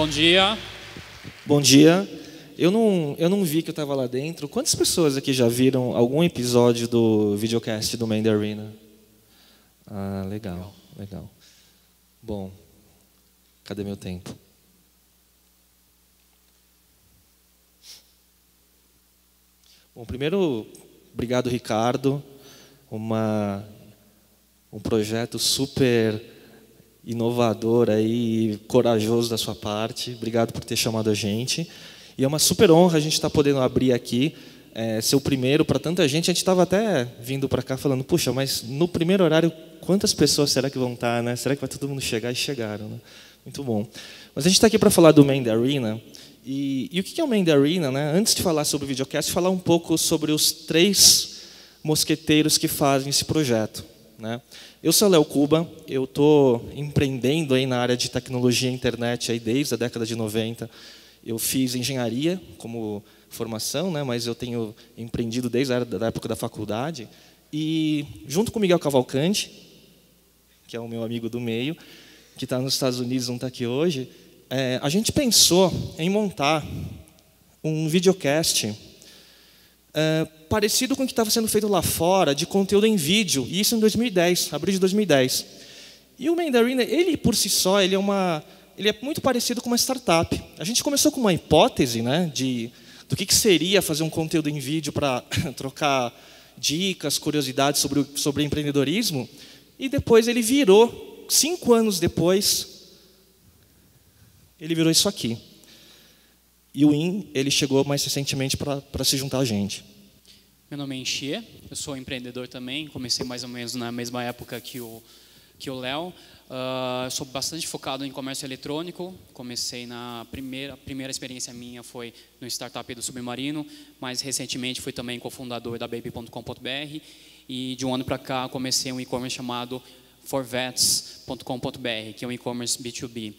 Bom dia. Bom dia. Eu não vi que eu estava lá dentro. Quantas pessoas aqui já viram algum episódio do videocast do Man the Arena? Ah, legal, legal. Bom, cadê meu tempo? Bom, primeiro, obrigado, Ricardo. Um projeto super inovador aí, corajoso da sua parte. Obrigado por ter chamado a gente. E é uma super honra a gente estar podendo abrir aqui, ser o primeiro para tanta gente. A gente estava até vindo para cá falando, puxa, mas no primeiro horário, quantas pessoas será que vão estar, né? Será que vai todo mundo chegar? E chegaram, né? Muito bom. Mas a gente está aqui para falar do Man the Arena. E o que é o Man the Arena, né? Antes de falar sobre o videocast, falar um pouco sobre os 3 mosqueteiros que fazem esse projeto, né? Eu sou o Léo Cuba, eu estou empreendendo aí na área de tecnologia e internet aí desde a década de 90. Eu fiz engenharia como formação, né, mas eu tenho empreendido desde a época da faculdade. E, junto com o Miguel Cavalcante, que é o meu amigo do meio, que está nos Estados Unidos, não está aqui hoje, a gente pensou em montar um videocast parecido com o que estava sendo feito lá fora, de conteúdo em vídeo, e isso em 2010, abril de 2010. E o Man the Arena, ele por si só, ele é muito parecido com uma startup. A gente começou com uma hipótese, né, do que seria fazer um conteúdo em vídeo para trocar dicas, curiosidades sobre empreendedorismo, e depois ele virou, 5 anos depois, ele virou isso aqui. E o IN, ele chegou mais recentemente para se juntar a gente. Meu nome é Enchie, eu sou empreendedor também, comecei mais ou menos na mesma época que o Léo. Eu sou bastante focado em comércio eletrônico, comecei a primeira experiência minha foi no startup do Submarino, mas recentemente fui também cofundador da baby.com.br e de um ano para cá comecei um e-commerce chamado forvets.com.br, que é um e-commerce B2B.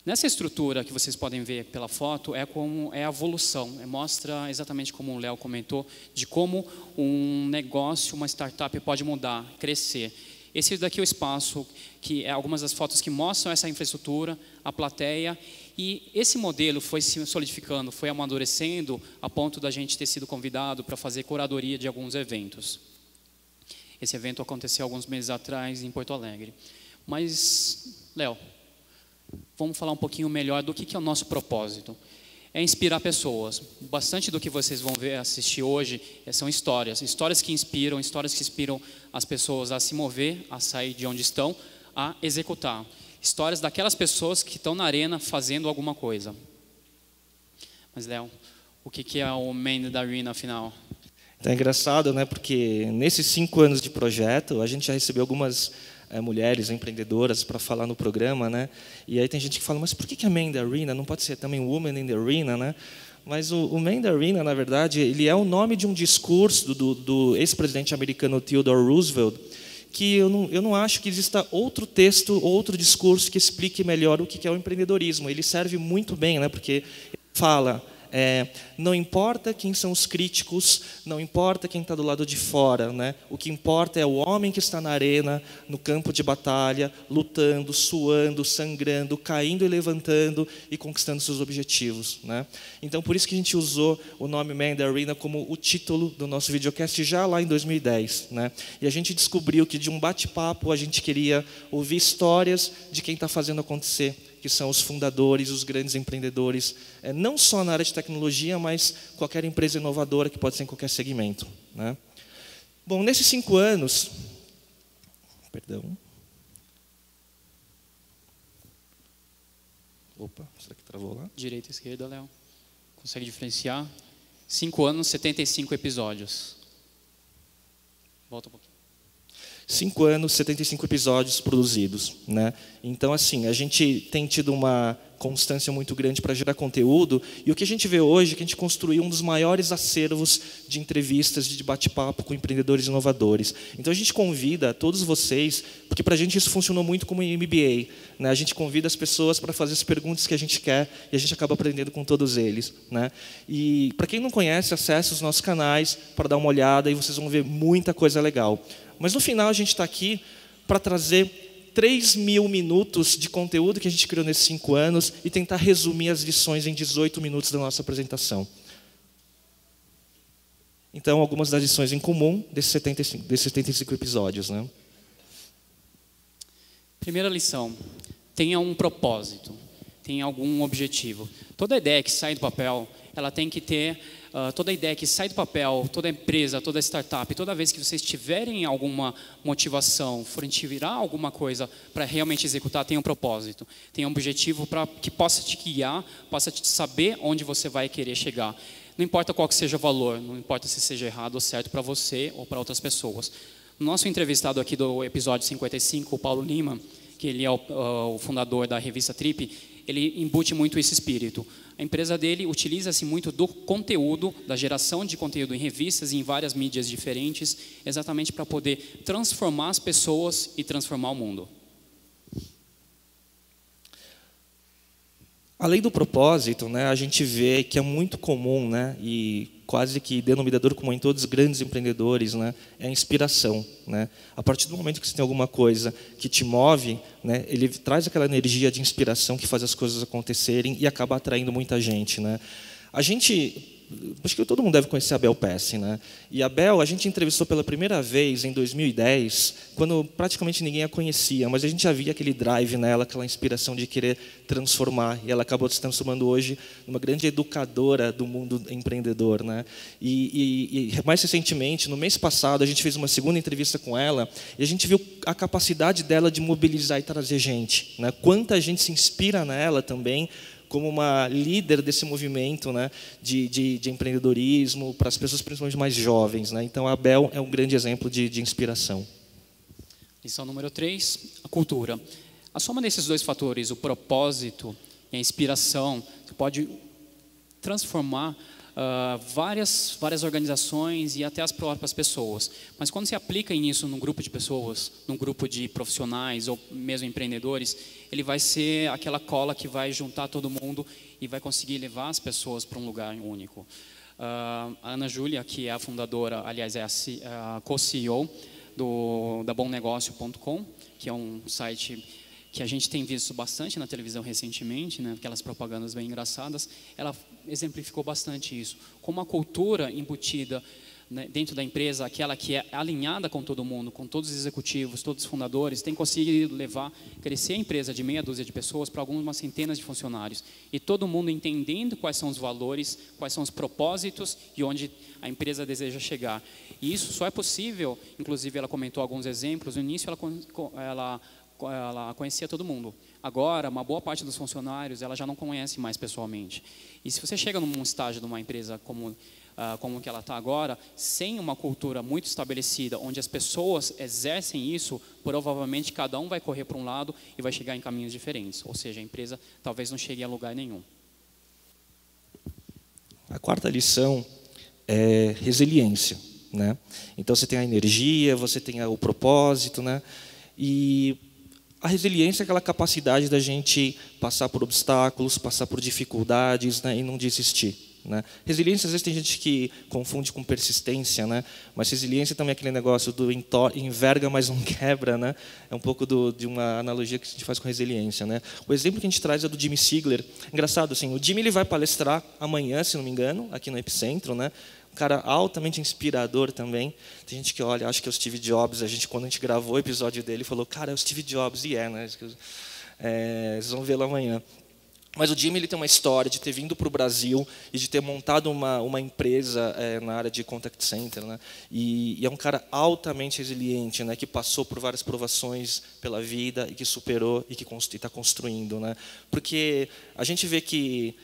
Nessa estrutura que vocês podem ver pela foto é a evolução, mostra exatamente como o Léo comentou, de como um negócio, uma startup pode mudar, crescer. Esse daqui é o espaço, que é algumas das fotos que mostram essa infraestrutura, a plateia, e esse modelo foi se solidificando, foi amadurecendo a ponto da gente ter sido convidado para fazer curadoria de alguns eventos. Esse evento aconteceu alguns meses atrás em Porto Alegre. Mas, Léo, vamos falar um pouquinho melhor do que é o nosso propósito. É inspirar pessoas. Bastante do que vocês vão ver, assistir hoje, são histórias. Histórias que inspiram as pessoas a se mover, a sair de onde estão, a executar. Histórias daquelas pessoas que estão na arena fazendo alguma coisa. Mas, Léo, o que é o Man the Arena, afinal? É engraçado, né? Porque nesses 5 anos de projeto, a gente já recebeu algumas mulheres empreendedoras para falar no programa, né? E aí tem gente que fala, mas por que é Man the Arena? Não pode ser também Woman in the Arena, né? Mas o Man the Arena, na verdade, ele é o nome de um discurso do ex-presidente americano Theodore Roosevelt, que eu não acho que exista outro texto, outro discurso que explique melhor o que é o empreendedorismo. Ele serve muito bem, né? Porque ele fala... não importa quem são os críticos, não importa quem está do lado de fora, né? O que importa é o homem que está na arena, no campo de batalha, lutando, suando, sangrando, caindo e levantando e conquistando seus objetivos, né? Então, por isso que a gente usou o nome Man the Arena como o título do nosso videocast já lá em 2010, né? E a gente descobriu que de um bate-papo a gente queria ouvir histórias de quem está fazendo acontecer, que são os fundadores, os grandes empreendedores, não só na área de tecnologia, mas qualquer empresa inovadora que pode ser em qualquer segmento, né? Bom, nesses 5 anos... Perdão. Opa, será que travou lá? Direita e esquerda, Léo. Consegue diferenciar? 5 anos, 75 episódios. Volta um pouquinho. 5 anos, 75 episódios produzidos, né? Então, assim, a gente tem tido uma constância muito grande para gerar conteúdo, e o que a gente vê hoje é que a gente construiu um dos maiores acervos de entrevistas, de bate-papo com empreendedores inovadores. Então, a gente convida todos vocês, porque para a gente isso funcionou muito como MBA, né? A gente convida as pessoas para fazer as perguntas que a gente quer, e a gente acaba aprendendo com todos eles, né? E, para quem não conhece, acesse os nossos canais para dar uma olhada, e vocês vão ver muita coisa legal. Mas, no final, a gente está aqui para trazer 3.000 minutos de conteúdo que a gente criou nesses 5 anos e tentar resumir as lições em 18 minutos da nossa apresentação. Então, algumas das lições em comum desses 75 episódios, né? Primeira lição, tenha um propósito, tenha algum objetivo. Toda ideia que sai do papel, ela tem que ter, toda ideia que sai do papel, toda empresa, toda startup, toda vez que vocês tiverem alguma motivação, forem tirar alguma coisa para realmente executar, tenha um propósito, tenha um objetivo para que possa te guiar, possa te saber onde você vai querer chegar. Não importa qual que seja o valor, não importa se seja errado ou certo para você ou para outras pessoas. O nosso entrevistado aqui do episódio 55, o Paulo Lima, que ele é o fundador da revista Trip, ele embute muito esse espírito. A empresa dele utiliza-se muito do conteúdo, da geração de conteúdo em revistas e em várias mídias diferentes, exatamente para poder transformar as pessoas e transformar o mundo. Além do propósito, né, a gente vê que é muito comum, né, e quase que denominador comum em todos os grandes empreendedores, né, é a inspiração, né? A partir do momento que você tem alguma coisa que te move, né, ele traz aquela energia de inspiração que faz as coisas acontecerem e acaba atraindo muita gente, né? Acho que todo mundo deve conhecer a Bel Pesce, né? E a Bel, a gente entrevistou pela primeira vez em 2010, quando praticamente ninguém a conhecia, mas a gente já via aquele drive nela, aquela inspiração de querer transformar, e ela acabou se transformando hoje numa grande educadora do mundo empreendedor, né? E mais recentemente, no mês passado, a gente fez uma segunda entrevista com ela, e a gente viu a capacidade dela de mobilizar e trazer gente, né? Quanta gente se inspira nela também, como uma líder desse movimento, né, de empreendedorismo para as pessoas principalmente mais jovens, né? Então a Bel é um grande exemplo de inspiração. Lição número 3, a cultura. A soma desses dois fatores, o propósito e a inspiração, você pode transformar várias organizações e até as próprias pessoas. Mas quando você aplica isso num grupo de pessoas, num grupo de profissionais ou mesmo empreendedores, ele vai ser aquela cola que vai juntar todo mundo e vai conseguir levar as pessoas para um lugar único. A Ana Júlia, que é a fundadora, aliás, é a co-CEO da BomNegócio.com, que é um site que a gente tem visto bastante na televisão recentemente, né, aquelas propagandas bem engraçadas, ela exemplificou bastante isso. Como a cultura embutida, né, dentro da empresa, aquela que é alinhada com todo mundo, com todos os executivos, todos os fundadores, tem conseguido crescer a empresa de meia dúzia de pessoas para algumas centenas de funcionários. E todo mundo entendendo quais são os valores, quais são os propósitos e onde a empresa deseja chegar. E isso só é possível, inclusive ela comentou alguns exemplos, no início ela conhecia todo mundo. Agora, uma boa parte dos funcionários, ela já não conhece mais pessoalmente. E se você chega num estágio de uma empresa como que ela está agora, sem uma cultura muito estabelecida, onde as pessoas exercem isso, provavelmente cada um vai correr para um lado e vai chegar em caminhos diferentes. Ou seja, a empresa talvez não chegue a lugar nenhum. A quarta lição é resiliência, né? Então você tem a energia, você tem o propósito, né? E a resiliência é aquela capacidade da gente passar por obstáculos, passar por dificuldades, né, e não desistir, né? Resiliência, às vezes, tem gente que confunde com persistência, né? Mas resiliência também é aquele negócio do enverga, mas não quebra, né? É um pouco de uma analogia que a gente faz com resiliência, né? O exemplo que a gente traz é do Jimmy Sigler. Engraçado, assim, o Jimmy ele vai palestrar amanhã, se não me engano, aqui no Epicentro, né? Um cara altamente inspirador também. Tem gente que olha, acha que é o Steve Jobs. Quando a gente gravou o episódio dele, falou, cara, é o Steve Jobs. E né? Vocês vão vê-lo amanhã. Mas o Jimmy ele tem uma história de ter vindo para o Brasil e de ter montado uma empresa na área de contact center, né? E é um cara altamente resiliente, né? Que passou por várias provações pela vida e que superou e que está construindo, né? Porque a gente vê que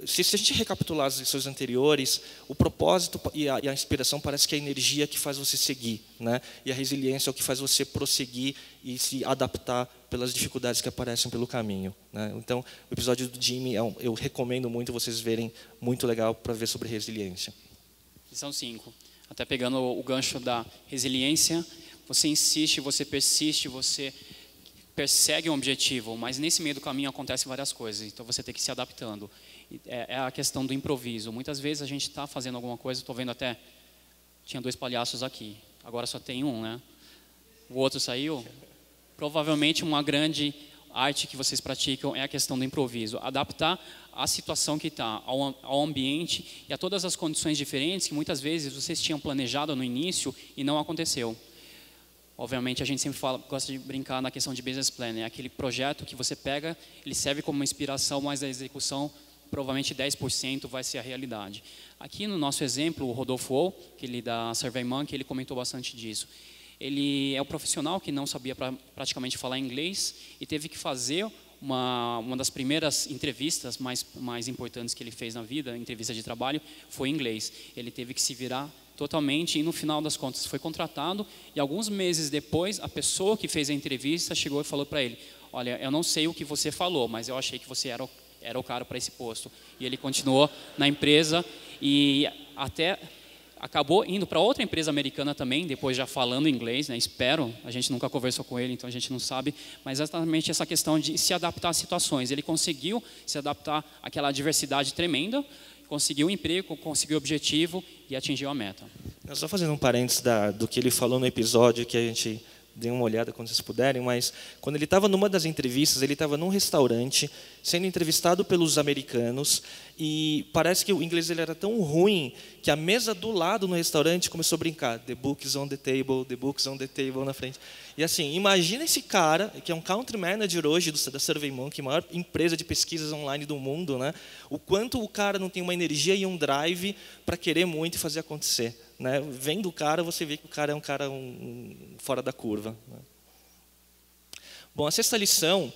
se a gente recapitular as lições anteriores, o propósito e a inspiração parece que é a energia que faz você seguir, né? E a resiliência é o que faz você prosseguir e se adaptar pelas dificuldades que aparecem pelo caminho, né? Então, o episódio do Jimmy, eu recomendo muito vocês verem, muito legal para ver sobre resiliência. Lição 5. Até pegando o gancho da resiliência, você insiste, você persiste, você persegue um objetivo, mas nesse meio do caminho acontecem várias coisas, então você tem que ir se adaptando. É a questão do improviso. Muitas vezes a gente está fazendo alguma coisa, estou vendo até, tinha 2 palhaços aqui, agora só tem um, né? O outro saiu, Provavelmente uma grande arte que vocês praticam é a questão do improviso, adaptar a situação que está, ao ambiente e a todas as condições diferentes que muitas vezes vocês tinham planejado no início e não aconteceu. Obviamente a gente sempre gosta de brincar na questão de business plan, é aquele projeto que você pega, ele serve como uma inspiração, mas a execução provavelmente 10% vai ser a realidade. Aqui no nosso exemplo, o Rodolfo O, que ele da SurveyMonkey, ele comentou bastante disso. Ele é um profissional que não sabia praticamente falar inglês e teve que fazer uma das primeiras entrevistas mais importantes que ele fez na vida, entrevista de trabalho, foi em inglês. Ele teve que se virar totalmente e no final das contas foi contratado e alguns meses depois a pessoa que fez a entrevista chegou e falou para ele: olha, eu não sei o que você falou, mas eu achei que você era o cara para esse posto. E ele continuou na empresa e até acabou indo para outra empresa americana também, depois já falando inglês, né? Espero, a gente nunca conversou com ele, então a gente não sabe, mas exatamente essa questão de se adaptar às situações. Ele conseguiu se adaptar àquela diversidade tremenda, conseguiu um emprego, conseguiu o objetivo e atingiu a meta. Só fazendo um parênteses do que ele falou no episódio, que a gente dê uma olhada quando vocês puderem, mas quando ele estava numa das entrevistas, ele estava num restaurante, sendo entrevistado pelos americanos, e parece que o inglês dele era tão ruim que a mesa do lado no restaurante começou a brincar: the books on the table, na frente. E assim, imagina esse cara, que é um country manager hoje da SurveyMonkey, a maior empresa de pesquisas online do mundo, né? O quanto o cara não tem uma energia e um drive para querer muito e fazer acontecer. Né? Vendo o cara, você vê que o cara é um cara fora da curva. Né? Bom, a sexta lição,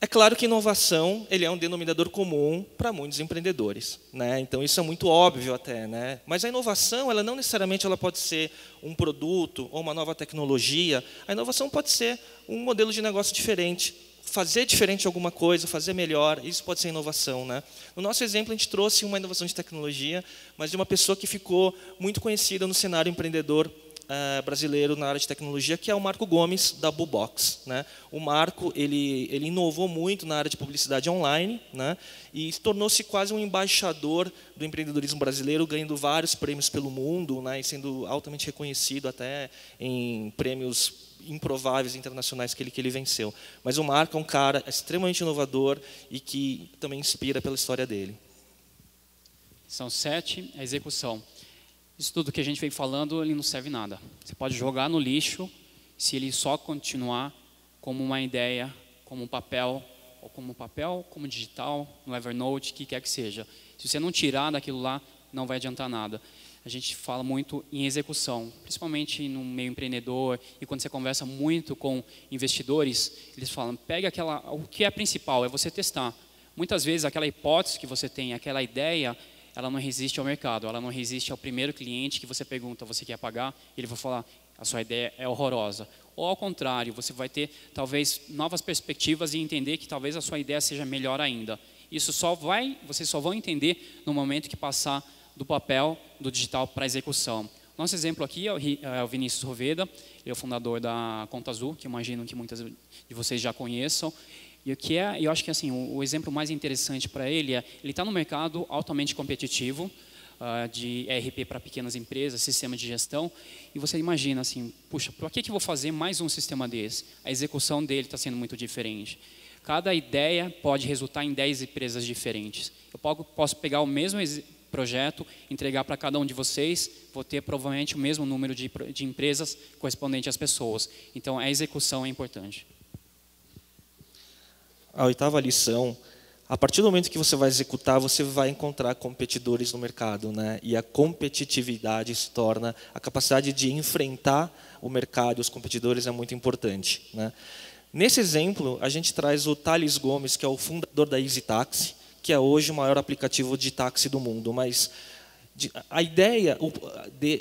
é claro que inovação ele é um denominador comum para muitos empreendedores. Né? Então, isso é muito óbvio até. Né? Mas a inovação, ela não necessariamente ela pode ser um produto ou uma nova tecnologia. A inovação pode ser um modelo de negócio diferente. Fazer diferente alguma coisa, fazer melhor, isso pode ser inovação. Né? No nosso exemplo, a gente trouxe uma inovação de tecnologia, mas de uma pessoa que ficou muito conhecida no cenário empreendedor brasileiro na área de tecnologia, que é o Marco Gomes, da Bubox. Né? O Marco ele inovou muito na área de publicidade online, né? E tornou-se quase um embaixador do empreendedorismo brasileiro, ganhando vários prêmios pelo mundo, né? E sendo altamente reconhecido até em prêmios improváveis internacionais que ele venceu. Mas o Marco é um cara extremamente inovador e que também inspira pela história dele. São 7, a execução. Isso tudo que a gente vem falando, ele não serve nada. Você pode jogar no lixo se ele só continuar como uma ideia, como um papel, como digital, no Evernote, o que quer que seja. Se você não tirar daquilo lá, não vai adiantar nada. A gente fala muito em execução, principalmente no meio empreendedor, e quando você conversa muito com investidores, eles falam, pega o que é principal, é você testar. Muitas vezes aquela hipótese que você tem, aquela ideia, ela não resiste ao mercado, ela não resiste ao primeiro cliente que você pergunta, você quer pagar? Ele vai falar, a sua ideia é horrorosa. Ou ao contrário, você vai ter talvez novas perspectivas e entender que talvez a sua ideia seja melhor ainda. Isso vocês só vão entender no momento que passar do papel, do digital para a execução. Nosso exemplo aqui é o Vinícius Roveda, ele é o fundador da Conta Azul, que eu imagino que muitas de vocês já conheçam. E eu acho que assim, o exemplo mais interessante para ele é, ele está no mercado altamente competitivo, de ERP para pequenas empresas, sistema de gestão, e você imagina assim, puxa, por que eu vou fazer mais um sistema desse? A execução dele está sendo muito diferente. Cada ideia pode resultar em 10 empresas diferentes. Eu posso pegar o mesmo projeto, entregar para cada um de vocês, vou ter provavelmente o mesmo número de empresas correspondente às pessoas. Então, a execução é importante. A oitava lição, a partir do momento que você vai executar, você vai encontrar competidores no mercado. Né? E a competitividade se torna, a capacidade de enfrentar o mercado e os competidores é muito importante. Né? Nesse exemplo, a gente traz o Thales Gomes, que é o fundador da EasyTaxi, que é hoje o maior aplicativo de táxi do mundo. Mas a ideia,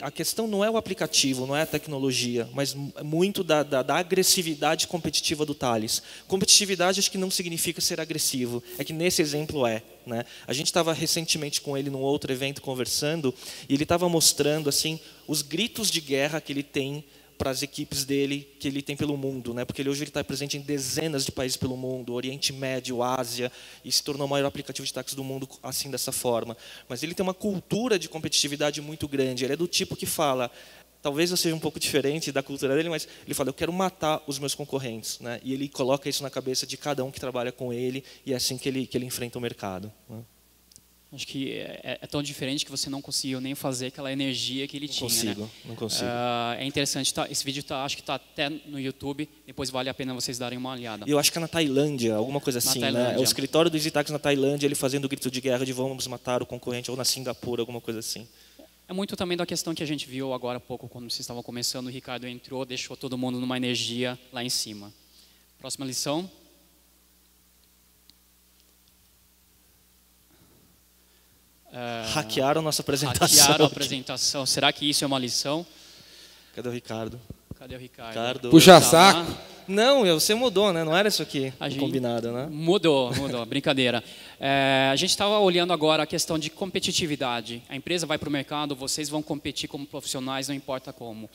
a questão não é o aplicativo, não é a tecnologia, mas muito da agressividade competitiva do Thales. Competitividade acho que não significa ser agressivo, é que nesse exemplo é. Né? A gente estava recentemente com ele num outro evento conversando, e ele estava mostrando assim, os gritos de guerra que ele tem para as equipes dele, que ele tem pelo mundo, né? Porque hoje ele está presente em dezenas de países pelo mundo, Oriente Médio, Ásia, e se tornou o maior aplicativo de táxi do mundo assim, dessa forma. Mas ele tem uma cultura de competitividade muito grande, ele é do tipo que fala, talvez eu seja um pouco diferente da cultura dele, mas ele fala, eu quero matar os meus concorrentes, né? E ele coloca isso na cabeça de cada um que trabalha com ele, e é assim que ele enfrenta o mercado, né? Acho que é tão diferente que você não conseguiu nem fazer aquela energia que ele tinha, né? Não consigo. É interessante, esse vídeo acho que está até no YouTube, depois vale a pena vocês darem uma olhada. Eu acho que é na Tailândia, alguma coisa assim, né? É o escritório do EasyTax na Tailândia, ele fazendo o grito de guerra de vamos matar o concorrente, ou na Singapura, alguma coisa assim. É muito também da questão que a gente viu agora há pouco, quando vocês estavam começando, o Ricardo entrou, deixou todo mundo numa energia lá em cima. Próxima lição. Hackearam a nossa apresentação. Hackearam a apresentação. Será que isso é uma lição? Cadê o Ricardo? Cadê o Ricardo? Puxa saco. Não, você mudou, né? Não era isso aqui combinado, né? Mudou, brincadeira. A gente estava olhando agora a questão de competitividade. A empresa vai para o mercado, vocês vão competir como profissionais, não importa como.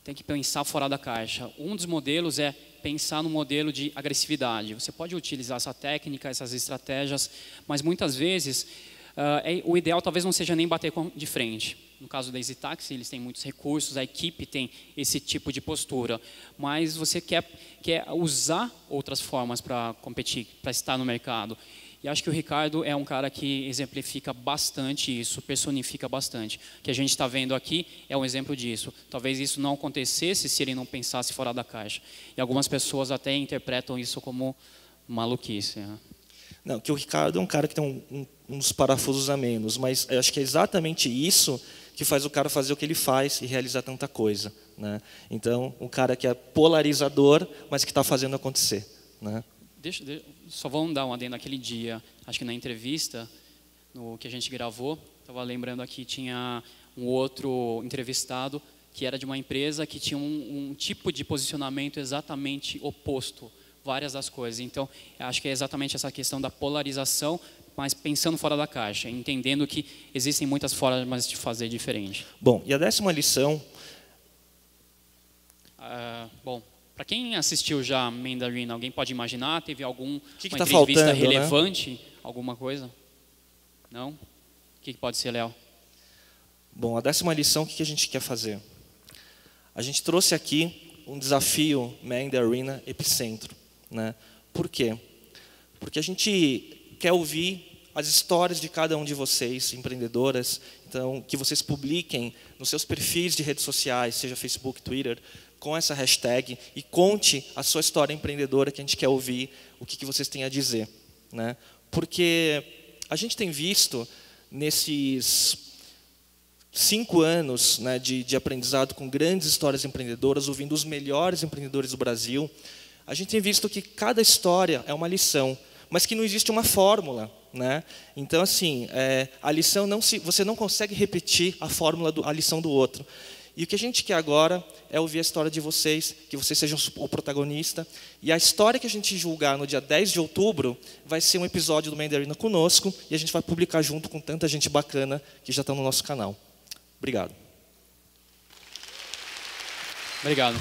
Tem que pensar fora da caixa. Um dos modelos é pensar no modelo de agressividade. Você pode utilizar essa técnica, essas estratégias, mas muitas vezes o ideal talvez não seja nem bater de frente. No caso da EasyTax, eles têm muitos recursos, a equipe tem esse tipo de postura, mas você quer usar outras formas para competir, para estar no mercado. E acho que o Ricardo é um cara que exemplifica bastante isso, personifica bastante. O que a gente está vendo aqui é um exemplo disso. Talvez isso não acontecesse se ele não pensasse fora da caixa. E algumas pessoas até interpretam isso como maluquice, né? Não, que o Ricardo é um cara que tem uns parafusos a menos, mas eu acho que é exatamente isso que faz o cara fazer o que ele faz e realizar tanta coisa, né? Então, um cara que é polarizador, mas que está fazendo acontecer, né? Só vamos dar um adendo naquele dia, acho que na entrevista, no que a gente gravou, estava lembrando aqui, tinha um outro entrevistado que era de uma empresa que tinha um tipo de posicionamento exatamente oposto, várias das coisas. Então, acho que é exatamente essa questão da polarização, mas pensando fora da caixa, entendendo que existem muitas formas de fazer diferente. Bom, e a 10ª lição? Bom, para quem assistiu já Mandarin, alguém pode imaginar? Teve alguma tá entrevista faltando, relevante? Né? Alguma coisa? Não? O que pode ser, Léo? Bom, a 10ª lição, o que a gente quer fazer? A gente trouxe aqui um desafio Mandarin Epicentro, né? Por quê? Porque a gente quer ouvir as histórias de cada um de vocês, empreendedoras, então que vocês publiquem nos seus perfis de redes sociais, seja Facebook, Twitter, com essa hashtag e conte a sua história empreendedora, que a gente quer ouvir o que vocês têm a dizer, né? Porque a gente tem visto nesses 5 anos, né, de aprendizado com grandes histórias empreendedoras, ouvindo os melhores empreendedores do Brasil, a gente tem visto que cada história é uma lição, mas que não existe uma fórmula, né? Então, assim, a lição você não consegue repetir a fórmula, a lição do outro. E o que a gente quer agora é ouvir a história de vocês, que vocês sejam o protagonista. E a história que a gente julgar no dia 10 de outubro vai ser um episódio do Mandarina conosco, e a gente vai publicar junto com tanta gente bacana que já está no nosso canal. Obrigado. Obrigado.